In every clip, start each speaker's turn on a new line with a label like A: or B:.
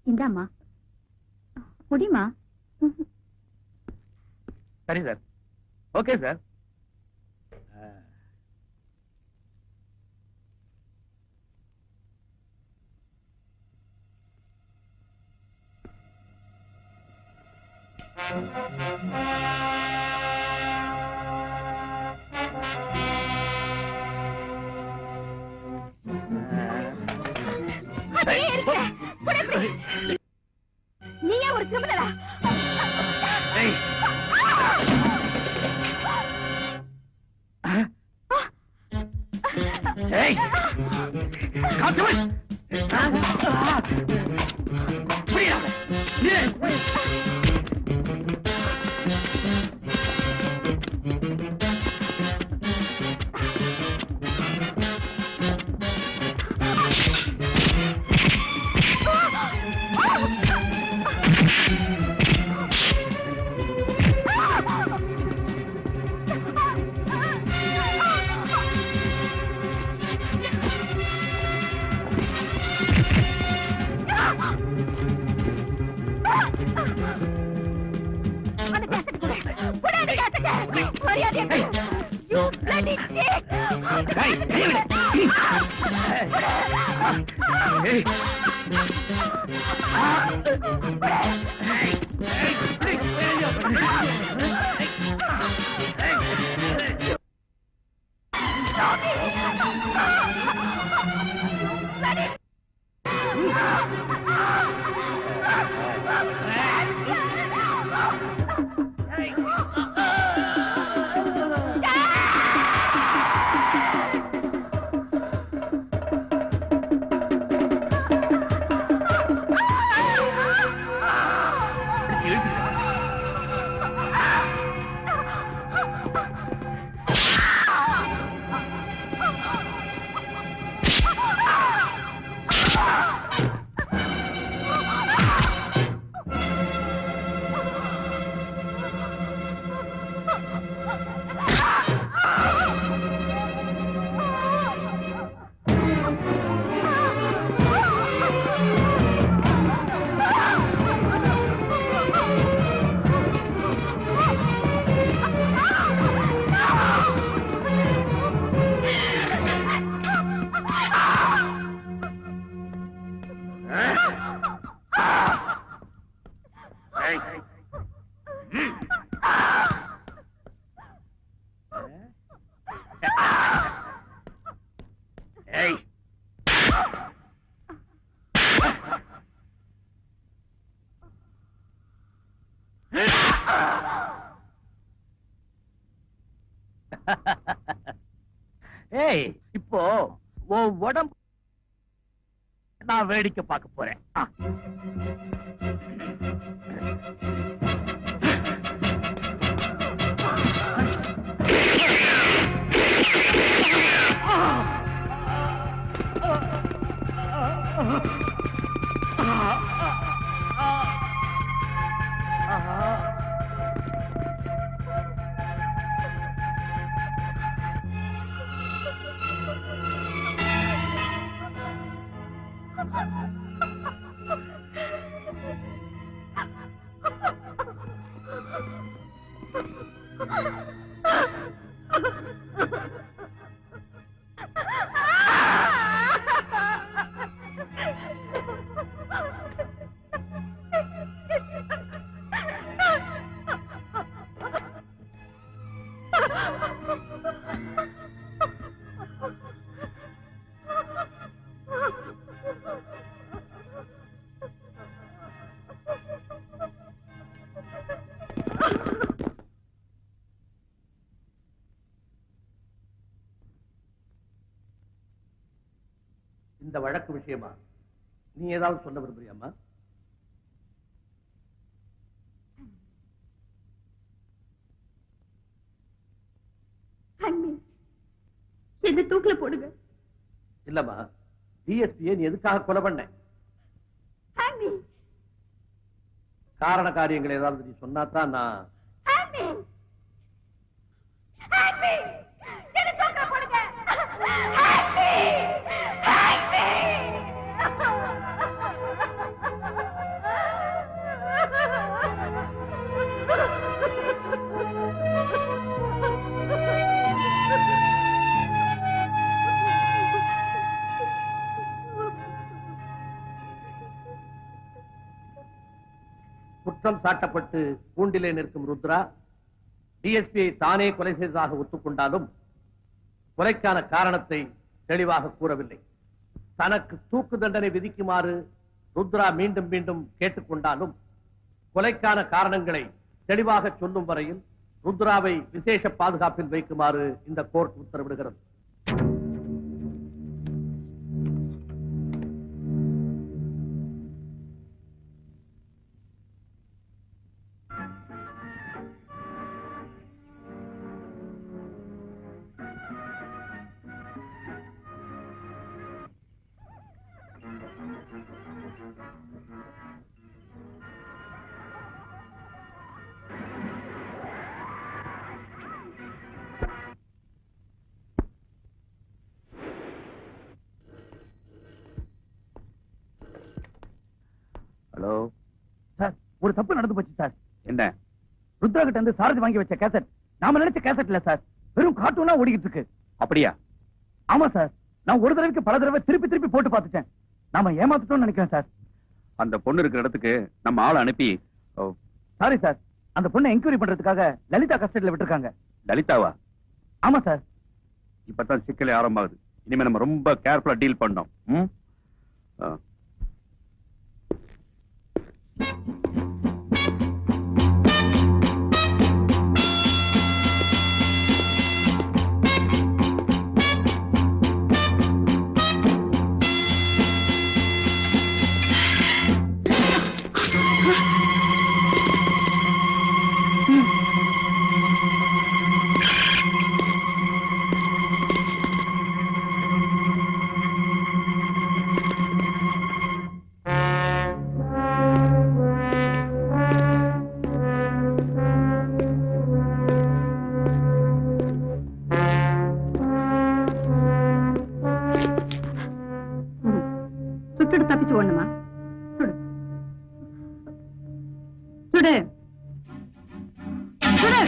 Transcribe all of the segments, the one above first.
A: இந்தாம்மா முடியுமா?
B: சரி சார். Okay sir.
A: நீயே ஒரு கிரிமினலா?
B: ஏய், இப்போ உன் உடம்பு நான் வேடிக்கை பார்க்க போறேன். இந்த வழக்கு விஷயமா நீ ஏதாவது சொல்ல விரும்புறியாமா?
A: என்ன தூக்குல போடுங்க.
B: இல்லம்மா, டிஎஸ்பியை நீ எதுக்காக கொலை பண்ண? காரண காரியங்கள் ஏதாவது நீ சொன்னாதான் நான் குற்றம் சாட்டப்பட்டு கூண்டிலே நிற்கும் ருத்ரா டிஎஸ்பியை தானே கொலை செய்ததாக ஒத்துக்கொண்டாலும் கொலைக்கான காரணத்தை தெளிவாக கூறவில்லை. தனக்கு தூக்கு தண்டனை விதிக்குமாறு ருத்ரா மீண்டும் மீண்டும் கேட்டுக்கொண்டாலும் கொலைக்கான காரணங்களை தெளிவாக சொல்லும் வரையில் ருத்ராவை விசேஷ பாதுகாப்பில் வைக்குமாறு இந்த கோர்ட் உத்தரவிடுகிறது.
C: ஹலோ
D: சார், ஒரு தப்பு நடந்து போச்சு சார்.
C: என்ன?
D: ருத்ரா கிட்ட இருந்து சாரதி வாங்கி வச்ச கேசட் நாம நினைச்ச கேசட் இல்ல சார், வெறும் கார்ட்டூனா ஓடிக்கிட்டு இருக்கு.
C: அப்படியா?
D: ஆமா சார், நான் ஒரு தடவைக்கு பல தடவை திருப்பி திருப்பி போட்டு பார்த்துட்டேன். நாம ஏமாத்துட்டோம்னு நினைக்கிறேன் சார்.
C: அந்த பொண்ணு இருக்கிற இடத்துக்கு நம்ம ஆள் அனுப்பி.
D: சாரி சார், அந்த பொண்ணை என்கொயரி பண்றதுக்காக லலிதா கஸ்டடியில விட்டுருக்காங்க.
C: லலிதாவா?
D: ஆமா சார்.
C: இப்பதான் சிக்கலே ஆரம்பமாகுது. இனிமே நம்ம ரொம்ப கேர்ஃபுல்லா டீல் பண்ணோம்.
A: தப்பிச்சு ஓடணுமா? சுடு சுடு சுடு.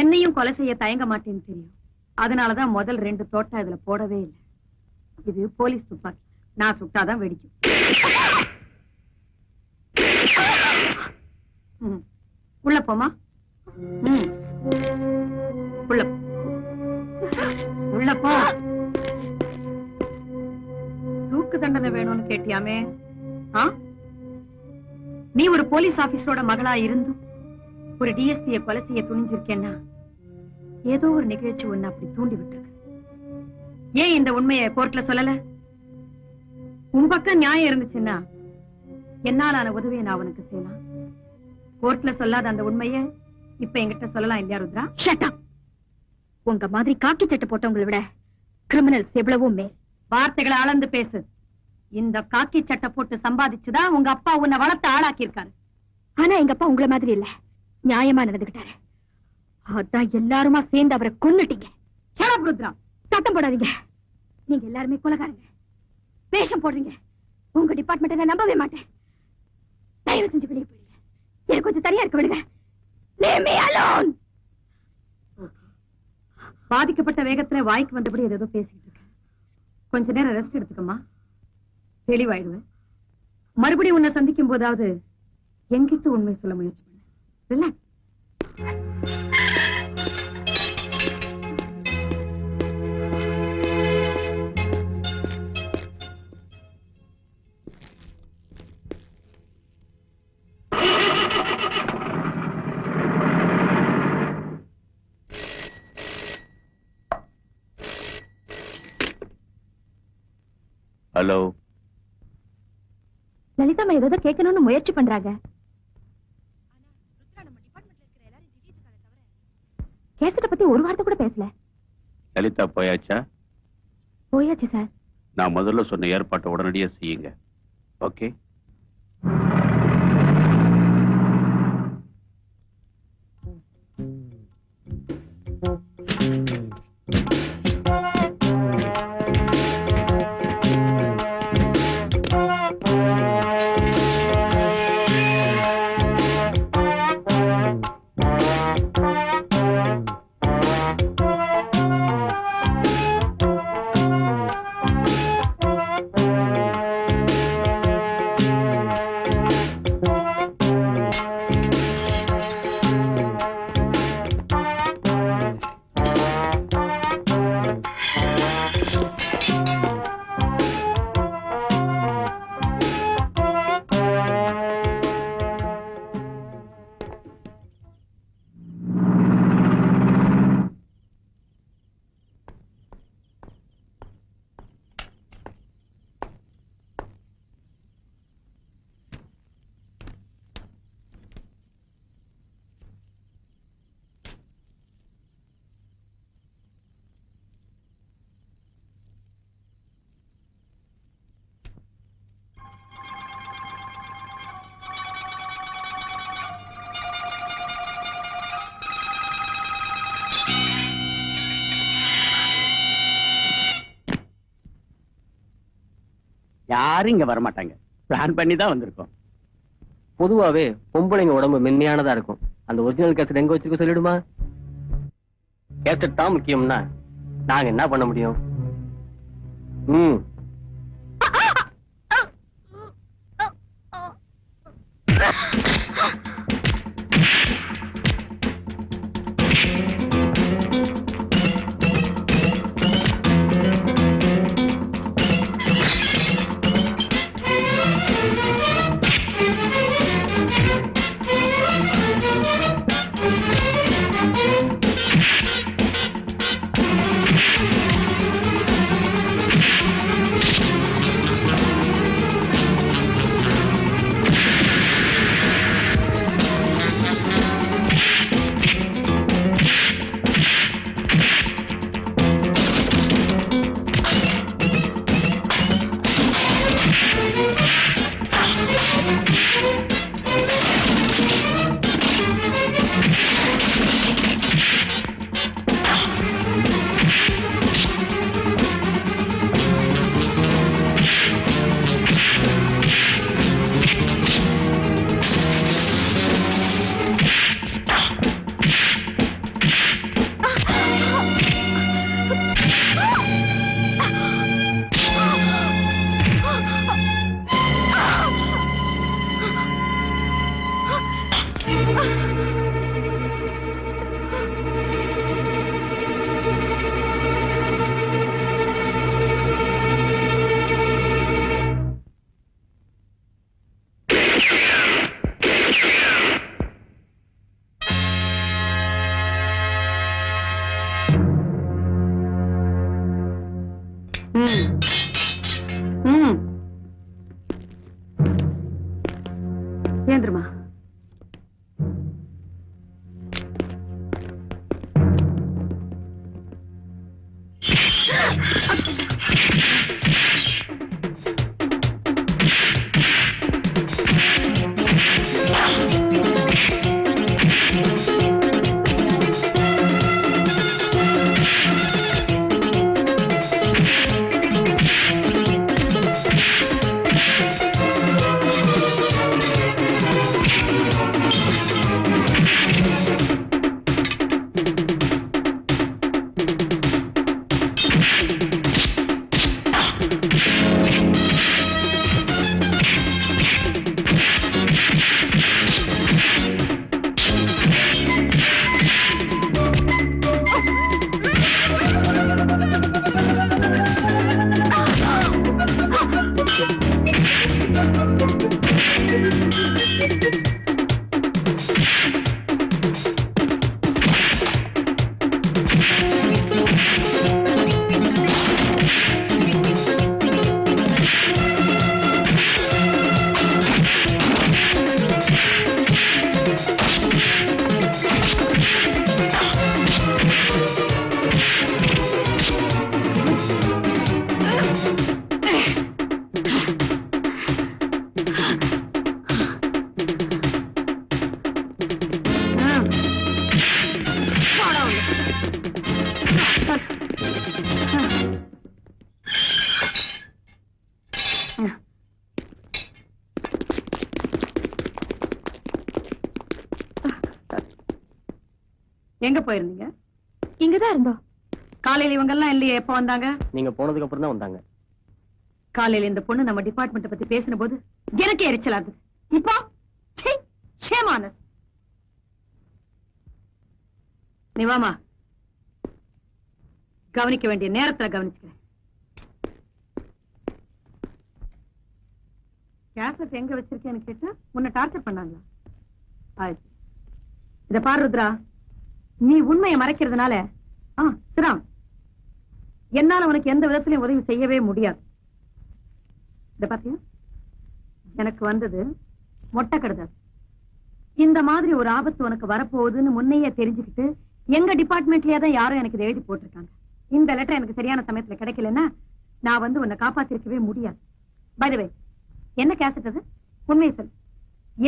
A: என்னையும் கொலை செய்ய தயங்க மாட்டேன்னு தெரியும். அதனாலதான் முதல் 2 தோட்டா இதுல போடவே இல்லை. இது போலீஸ் துப்பாக்கி, நான் சுட்டாதான் வெடிக்கும். உள்ள போமா. உள்ள உள்ள போ. தூக்கு தண்டனை வேணும்னு கேட்டியாமே? நீ ஒரு போலீஸ் ஆபீஸரோட மகளா இருந்தும் ஒரு டிஎஸ்பியை கொலை செய்ய துணிஞ்சிருக்கேன்னா ஏதோ ஒரு நிகழ்ச்சி ஒண்ணு அப்படி தூண்டி விட்டுருக்கு. ஏன் இந்த உண்மையை கோர்ட்ல சொல்லல? உன் பக்கம் நியாயம் இருந்துச்சுன்னா என்னாலான உதவியை நான் உனக்கு செய்யலாம். கோர்ட்ல சொல்லாத அந்த உண்மையை இப்ப என்கிட்ட சொல்லலாம் இல்லையா ருத்ரா? Shut up. உங்க மாதிரி காக்கி சட்டை போட்டவங்களை விட கிரிமினல்ஸ் எவ்வளவோ மேல். வார்த்தைகளை அளந்து பேசு. இந்த காக்கி சட்டை போட்டு சம்பாதிச்சுதான் உங்க அப்பா உன்னை வளர்த்து ஆளாக்கி இருக்காரு. ஆனா எங்க அப்பா உங்களை மாதிரி இல்ல, நியாயமா நடந்துகிட்டாரு. அதான் எல்லாருமா சேர்ந்து அவரை கொன்னுட்டீங்க. ருத்ரா, சத்தம் போடாதீங்க. நீங்க எல்லாருமே கொலைகாரங்க, வேஷம் போடுறீங்க. உங்க டிபார்ட்மெண்ட் நான் நம்பவே மாட்டேன். தயவு செஞ்சு வெளியே போயிடுங்க. எனக்கு கொஞ்சம் தனியா இருக்க விடுங்க. Leave me alone. பாதிக்கப்பட்ட வேகத்துல வாய்க்கு வந்தபடி ஏதோ பேசிட்டு இருக்கேன். கொஞ்ச நேரம் ரெஸ்ட் எடுத்துக்கமா, தெளிவாயிடுவேன். மறுபடியும் உன்னை சந்திக்கும் போதாவது என்கிட்ட உண்மை சொல்ல முயற்சி பண்ண. ரிலாக்ஸ்.
C: ஹலோ.
A: லலிதா ஏதோ கேட்கணும்னு முயற்சி பண்றாங்க. கேசட்ட பத்தி ஒரு வார்த்தை கூட பேசல.
C: லலிதா போயாச்சா?
A: போயாச்சு சார்.
C: நான் முதல்ல சொன்ன ஏற்பாட்டை உடனடியா செய்யுங்க. ஓகே?
E: யாரும் இங்க வரமாட்டாங்க. பிளான் பண்ணி தான் வந்திருக்கோம்.
F: பொதுவாவே பொம்பளைங்க உடம்பு மென்மையானதா இருக்கும். அந்த ஒரிஜினல் கேசட் எங்க வச்சிருக்க சொல்லிடுமா? கேசட் தான் முக்கியம்னா நாங்க என்ன பண்ண முடியும்?
A: ஏந்திரமா. எங்க போயிருந்தீங்க?
G: இங்கதான் இருந்தோம்.
A: காலையில இவங்க எல்லாம் இல்லையே, எப்ப வந்தாங்க?
F: நீங்க போனதுக்கு அப்புறம் தான் வந்தாங்க.
A: காலையில இந்த பொண்ணு நம்ம டிபார்ட்மெண்ட் பத்தி பேசின போது எனக்கு எரிச்சலா இருந்தது. இப்போ ஷேமானஸ். நிவாமா, கவனிக்க வேண்டிய நேரத்துல கவனிச்சுக்கிறேன். கேசட் எங்க வச்சிருக்கேன்னு கேட்டு உன்னை டார்ச்சர் பண்ணாங்களா? ஆயிடுச்சு. இத பாரு ருத்ரா, நீ உண்மையை மறைக்கிறதுனால சிராம், என்னால உனக்கு எந்த விதத்திலையும் உதவி செய்யவே முடியாது. இத பாத்தியா, எனக்கு வந்தது மொட்டை கடுதாசி. இந்த மாதிரி ஒரு ஆபத்து உனக்கு வரப்போகுதுன்னு முன்னையே தெரிஞ்சுக்கிட்டு எங்க டிபார்ட்மெண்ட்லயே தான் யாரும் எனக்கு இதை எழுதி போட்டிருக்காங்க. இந்த லெட்டர் எனக்கு சரியான சமயத்துல கிடைக்கலன்னா நான் வந்து உன்னை காப்பாத்திருக்கவே முடியாது. பை தி வே, என்ன கேசட் அது? உண்மையை சொல்லு.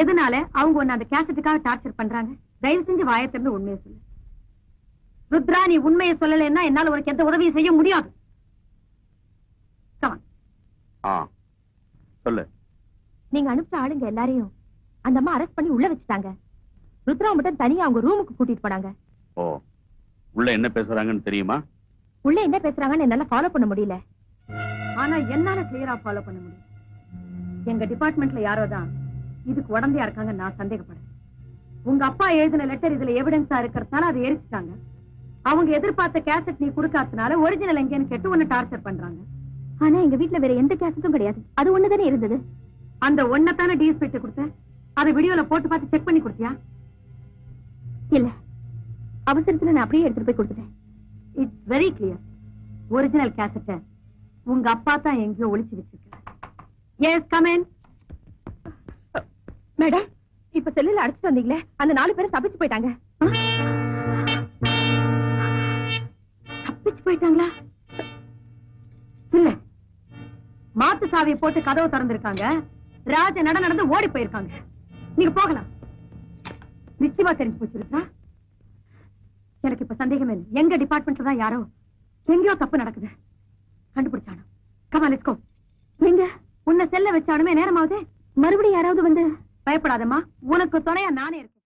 A: எதனால அவங்க உன்னை அந்த கேசட்டுக்காக டார்ச்சர் பண்றாங்க? தயவு செஞ்சு வாயத்திலிருந்து உண்மையை சொல்லு. ருத்ரா, நீ உண்மையை சொல்லலைன்னா என்னால உனக்கு எந்த உதவியும் செய்ய முடியாது.
C: சொல்லு.
G: நீங்க அனுப்பிச்ச ஆளுங்க எல்லாரையும் அந்த அம்மா அரெஸ்ட் பண்ணி உள்ள வச்சுட்டாங்க. ருத்ரா மட்டும் தனியா அவங்க ரூமுக்கு கூட்டிட்டு போனாங்க.
C: ஓ, உள்ள என்ன பேசுறாங்கன்னு தெரியுமா?
G: உள்ள என்ன பேசுறாங்கன்னு என்னால ஃபாலோ பண்ண முடியல.
A: ஆனா என்னால கிளியரா ஃபாலோ பண்ண முடியும். எங்க டிபார்ட்மெண்ட்ல யாரோதான் இதுக்கு உடந்தையா இருக்காங்க நான் சந்தேகப்படுறேன். உங்க அப்பா எழுதின லெட்டர் இதுல எவிடன்ஸா இருக்கிறதுனால அதை எரிச்சிட்டாங்க. அவங்க எதிர்பார்த்த கேசட் நீ கொடுக்காதனால ஒரிஜினல் எங்கன்னு கேட்டு உன்னை டார்ச்சர் பண்றாங்க.
G: ஆனா எங்க வீட்டுல வேற எந்த கேசட்டும் கிடையாது. அது ஒண்ணுதானே இருந்தது.
A: அந்த ஒன்னதான டிஎஸ்பி கொடுத்த அதை வீடியோல போட்டு பார்த்து செக் பண்ணி கொடுத்தியா?
G: இல்ல, அவசரத்துல நான் அப்படியே எடுத்துட்டு போய் கொடுத்துட்டேன்.
A: It's very clear. ஒரிஜினல் கேசட்ட உங்க அப்பா தான் எங்கேயோ ஒளிச்சு வச்சிருக்காரு. S, come in.
G: மேடம், இப்ப செல்லுல அடிச்சுட்டு வந்தீங்களே, அந்த 4 பேரும் தப்பிச்சு போயிட்டாங்க.
A: தப்பிச்சு போயிட்டாங்களா? இல்ல, மாத்து சாவியை போட்டு கதவு திறந்திருக்காங்க. ராஜ நடந்து ஓடி போயிருக்காங்க. நீங்க போகலாம். நிச்சயமா தெரிஞ்சு போச்சிருக்கா? எனக்கு இப்ப சந்தேகமே இல்லை. எங்க டிபார்ட்மெண்ட்ல தான் யாரோ எங்கேயோ தப்பு நடக்குது. கண்டுபிடிச்சானோ? Comma, let's go.
G: நீங்க
A: உன்னை செல்ல வச்சாலுமே நேரமாவது.
G: மறுபடியும் யாராவது வந்து.
A: பயப்படாதம்மா, உனக்கு துணையா நானே இருக்கேன்.